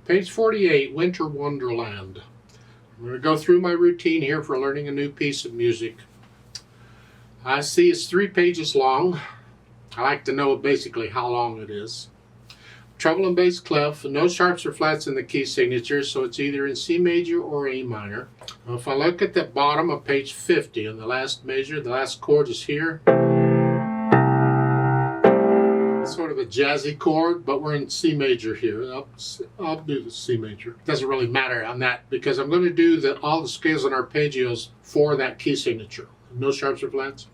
Page 48, Winter Wonderland. I'm going to go through my routine here for learning a new piece of music. I see it's 3 pages long. I like to know basically how long it is. Treble and bass clef, no sharps or flats in the key signature, so it's either in C major or A minor. Well, if I look at the bottom of page 50, and the last measure, the last chord is here. It's sort of a jazzy chord, but we're in C major here. I'll do the C major. It doesn't really matter on that because I'm going to do all the scales and arpeggios for that key signature. No sharps or flats.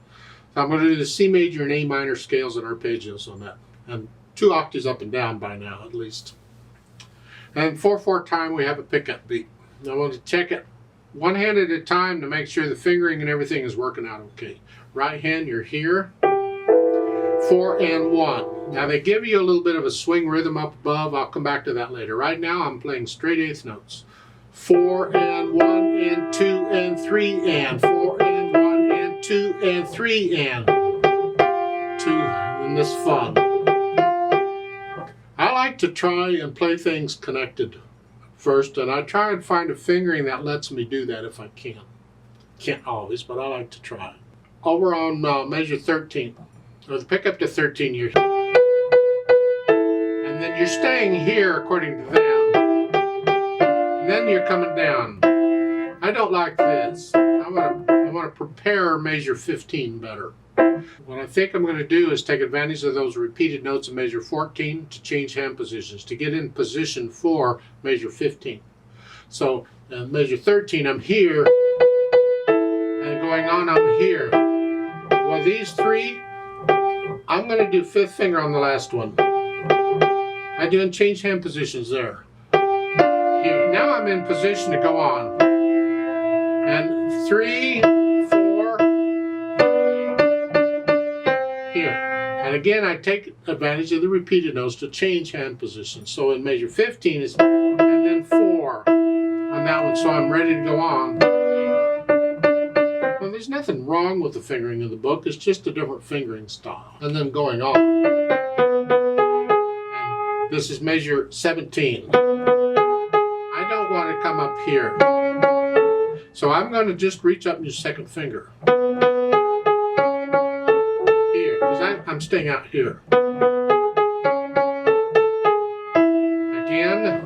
So I'm going to do the C major and A minor scales and arpeggios on that. And 2 octaves up and down by now, at least. And 4/4 time, we have a pickup beat. I want to check it one hand at a time to make sure the fingering and everything is working out okay. Right hand, you're here. 4 and 1. Now they give you a little bit of a swing rhythm up above. I'll come back to that later. Right now, I'm playing straight 8th notes. 4 and 1 and 2 and 3 and 4 and 1 and 2 and 3 and 2. And this fun. I like to try and play things connected first, and I try and find a fingering that lets me do that if I can. Can't always, but I like to try. Over on measure 13, or the pickup to 13, you're, and then you're staying here according to them, and then you're coming down. I don't like this. I want to prepare measure 15 better. What I think I'm going to do is take advantage of those repeated notes in measure 14 to change hand positions, to get in position for measure 15. So measure 13, I'm here, and going on, I'm here. Well, these 3, I'm going to do 5th finger on the last one. I do and change hand positions there. Here. Now I'm in position to go on. And 3, 4, here. And again, I take advantage of the repeated notes to change hand positions. So in measure 15 is, and then 4 on that one, so I'm ready to go on. Well, there's nothing wrong with the fingering in the book, it's just a different fingering style. And then going on. And this is measure 17. I don't want to come up here. So I'm going to just reach up in your 2nd finger. Here, because I'm staying out here. Again.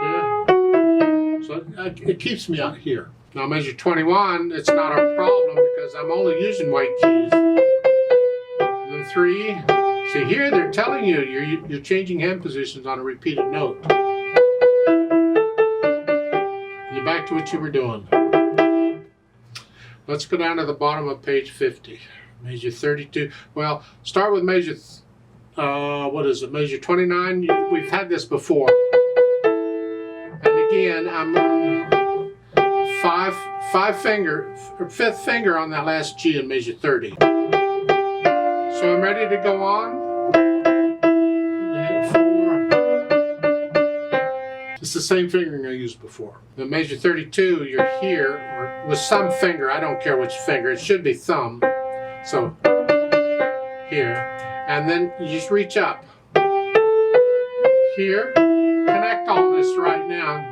Yeah. So it keeps me out here. Now measure 21, it's not a problem because I'm only using white keys. And then 3. See here, they're telling you you're changing hand positions on a repeated note. You're back to what you were doing. Let's go down to the bottom of page 50. Measure 32. Well, start with measure, what is it, measure 29? We've had this before. And again, I'm 5th finger on that last G in measure 30. So I'm ready to go on. 4. It's the same fingering I used before. Then measure 32, you're here, or with some finger, I don't care which finger, it should be thumb. So, here. And then you just reach up. Here. Connect all this right now.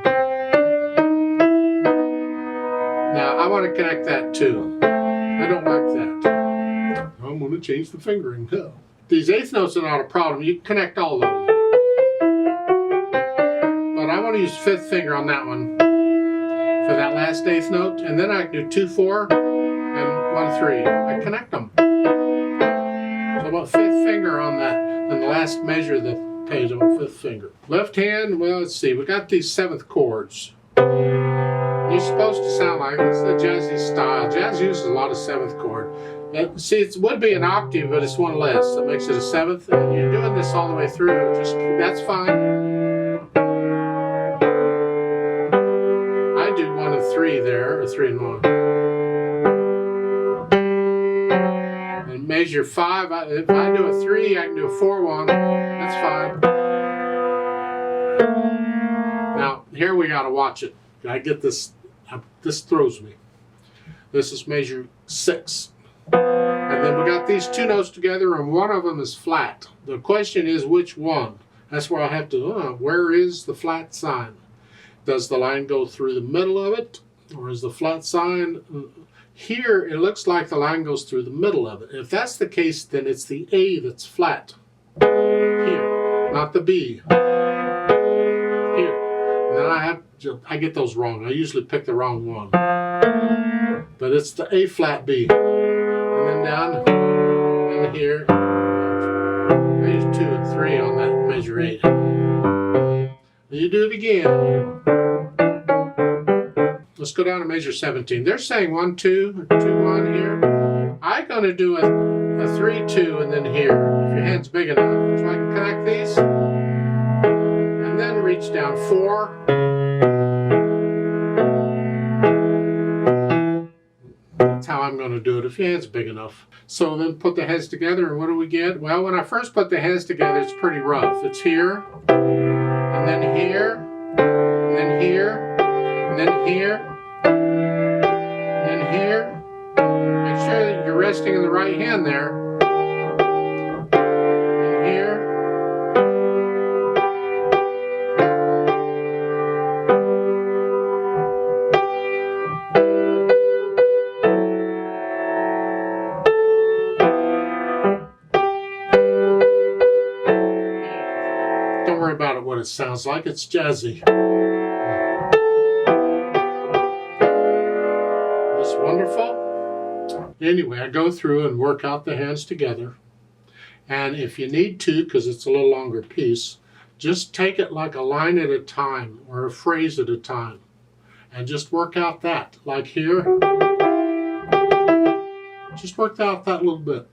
Now, I want to connect that too. I don't like that. I'm going to change the fingering. These 8th notes are not a problem. You can connect all those. But I want to use 5th finger on that one for that last 8th note. And then I can do 2, 4, and 1, 3. I connect them. So I want 5th finger on that. And the last measure of the page, I want 5th finger. Left hand, well, let's see. We got these 7th chords. You're supposed to sound like it's the jazzy style. Jazz uses a lot of 7th chord. See, it would be an octave, but it's 1 less. That makes it a 7th. And you're doing this all the way through. That's fine. I do 1 and 3 there, or 3 and 1. And measure 5. If I do a 3, I can do a 4, 1. That's fine. Now, here we gotta watch it. I get this. This throws me. This is measure 6. And then we got these 2 notes together and one of them is flat. The question is which one? That's where I have to, where is the flat sign? Does the line go through the middle of it? Or is the flat sign, here it looks like the line goes through the middle of it. If that's the case, then it's the A that's flat. Here, not the B. Here. And then I get those wrong. I usually pick the wrong one. But it's the A flat B. And then down in here, measure 2 and 3 on that measure 8. Then you do it again. Let's go down to measure 17. They're saying 1, 2, 2, 1 here. I'm going to do a 3, 2, and then here. If your hand's big enough. So I can connect these. And then reach down 4. That's how I'm going to do it if your hand's big enough. So then put the heads together, and what do we get? Well, when I first put the heads together, it's pretty rough. It's here, and then here, and then here, and then here, and then here. Make sure that you're resting in the right hand there. And here. Don't worry about it, what it sounds like. It's jazzy. It's wonderful. Anyway, I go through and work out the hands together. And if you need to, because it's a little longer piece, just take it like a line at a time or a phrase at a time. And just work out that. Like here. Just work out that little bit.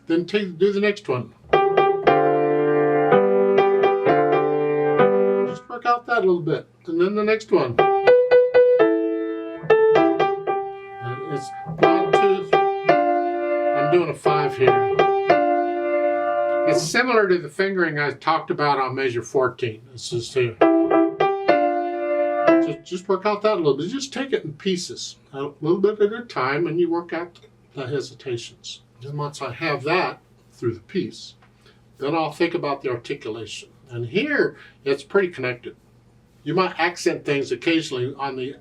Then do the next one. Just work out that a little bit. And then the next one. And it's 1, 2, 3. I'm doing a 5 here. It's similar to the fingering I talked about on measure 14. It's just here. Just work out that a little bit. Just take it in pieces, a little bit at a time, and you work out the hesitations. Then once I have that through the piece, then I'll think about the articulation. And here, it's pretty connected. You might accent things occasionally on the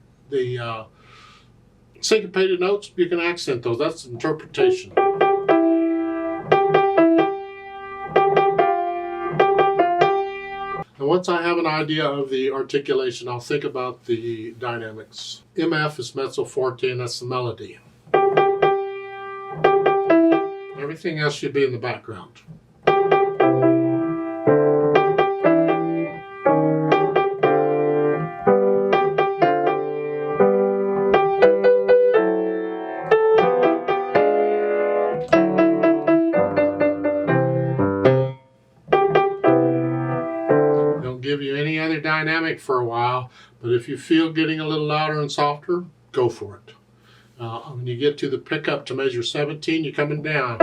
syncopated notes. You can accent those. That's interpretation. And once I have an idea of the articulation, I'll think about the dynamics. MF is mezzo forte, and that's the melody. Everything else should be in the background. Don't give you any other dynamic for a while, but if you feel getting a little louder and softer, go for it. When you get to the pickup to measure 17, you're coming down.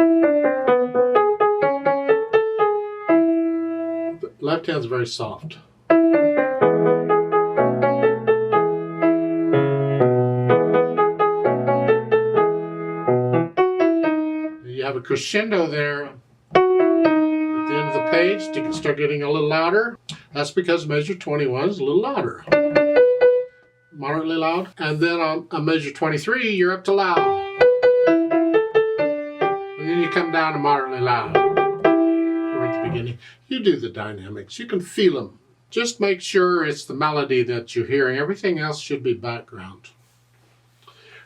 The left hand's very soft. You have a crescendo there at the end of the page. You can start getting a little louder. That's because measure 21 is a little louder. Moderately loud. And then on measure 23, you're up to loud. And then you come down to moderately loud. Right at the beginning. You do the dynamics. You can feel them. Just make sure it's the melody that you're hearing. Everything else should be background.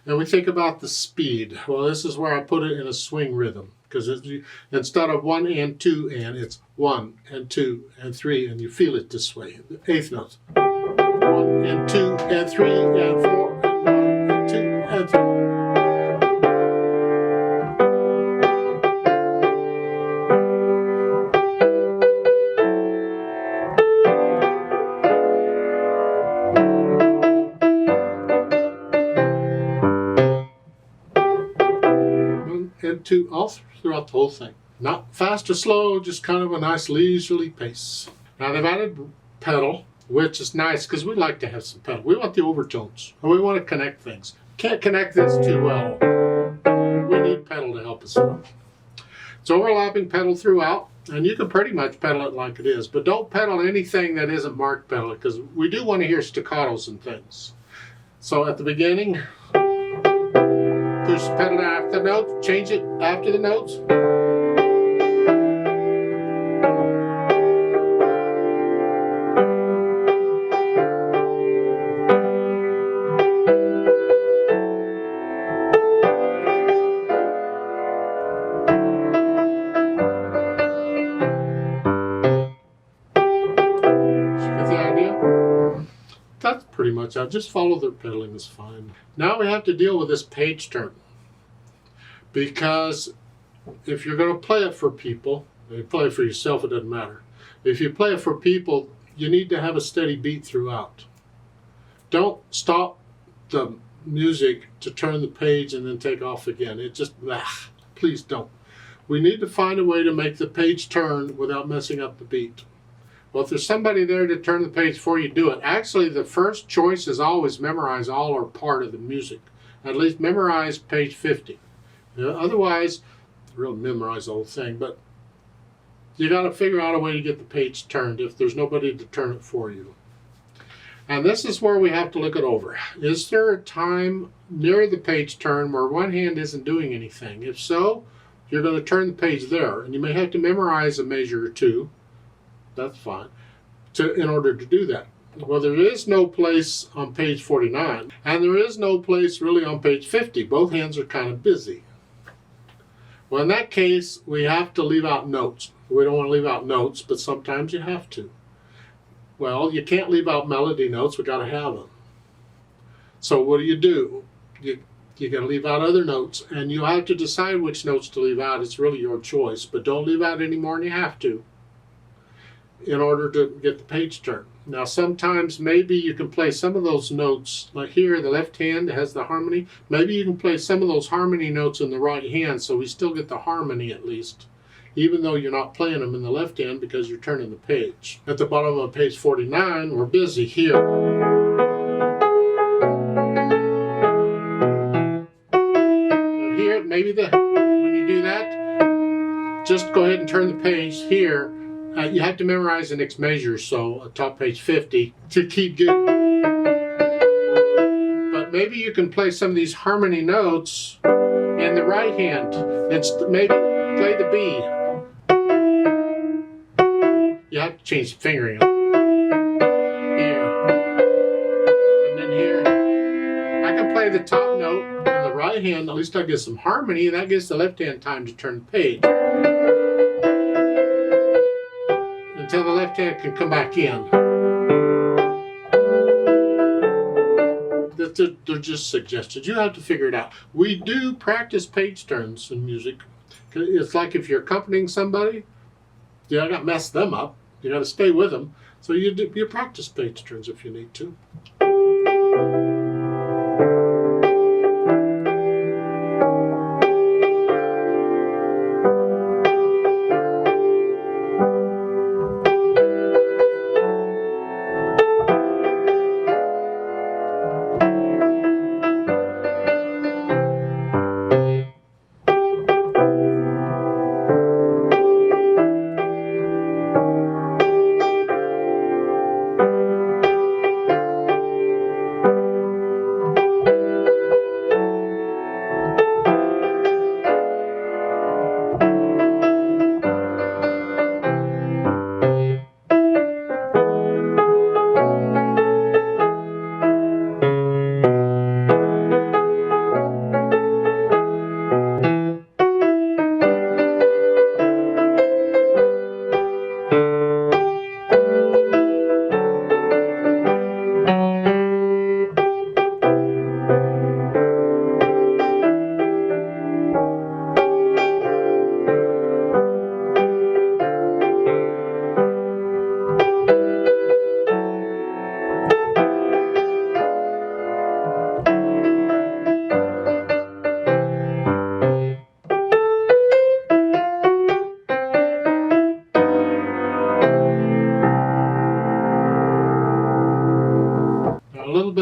Then we think about the speed. Well, this is where I put it in a swing rhythm. Because instead of 1 and 2 and, it's 1 and 2 and 3, and you feel it this way. The eighth note. 1 and 2 and 3 and 4 and 1 and 2 and 3. And 2 all throughout the whole thing. Not fast or slow, just kind of a nice leisurely pace. Now they've added pedal, which is nice because we like to have some pedal. We want the overtones, and we want to connect things. Can't connect this too well. We need pedal to help us out. It's overlapping pedal throughout, and you can pretty much pedal it like it is, but don't pedal anything that isn't marked pedal, because we do want to hear staccatos and things. So at the beginning, push the pedal after the notes, change it after the notes. That's pretty much it. Just follow their pedaling is fine. Now we have to deal with this page turn. Because if you're going to play it for people, you play it for yourself, it doesn't matter. If you play it for people, you need to have a steady beat throughout. Don't stop the music to turn the page and then take off again. It just, please don't. We need to find a way to make the page turn without messing up the beat. Well, if there's somebody there to turn the page for you, do it. Actually, the first choice is always memorize all or part of the music. At least memorize page 50. Otherwise, really memorize the whole thing, but you got to figure out a way to get the page turned if there's nobody to turn it for you. And this is where we have to look it over. Is there a time near the page turn where one hand isn't doing anything? If so, you're going to turn the page there, and you may have to memorize a measure or two. That's fine, in order to do that. Well, there is no place on page 49, and there is no place really on page 50. Both hands are kind of busy. Well, in that case, we have to leave out notes. We don't want to leave out notes, but sometimes you have to. Well, you can't leave out melody notes. We got to have them. So what do? You got to leave out other notes, and you have to decide which notes to leave out. It's really your choice, but don't leave out any more than you have to, in order to get the page turned. Now sometimes maybe you can play some of those notes, like here the left hand has the harmony. Maybe you can play some of those harmony notes in the right hand, so we still get the harmony at least, even though you're not playing them in the left hand because you're turning the page. At the bottom of page 49, we're busy here. Here, maybe when you do that, just go ahead and turn the page here. You have to memorize the next measure, so top page 50 to keep good. But maybe you can play some of these harmony notes in the right hand. Maybe play the B. You have to change the fingering. Here. And then here. I can play the top note in the right hand. At least I get some harmony, and that gives the left hand time to turn the page. Until the left hand can come back in. They're just suggestions. You have to figure it out. We do practice page turns in music. It's like if you're accompanying somebody, you got to mess them up. You got to stay with them. So you practice page turns if you need to.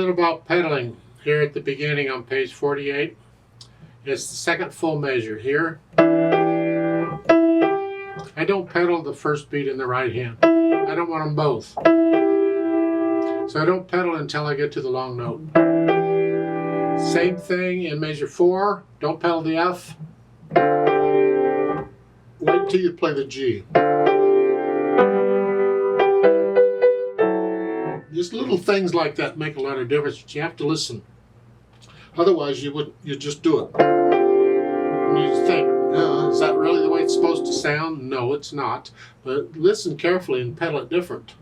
About pedaling here at the beginning on page 48. It's the second full measure here. I don't pedal the first beat in the right hand. I don't want them both. So I don't pedal until I get to the long note. Same thing in measure 4. Don't pedal the F. Wait till you play the G. Just little things like that make a lot of difference, but you have to listen. Otherwise, you just do it. And you think, is that really the way it's supposed to sound? No, it's not. But listen carefully and pedal it different.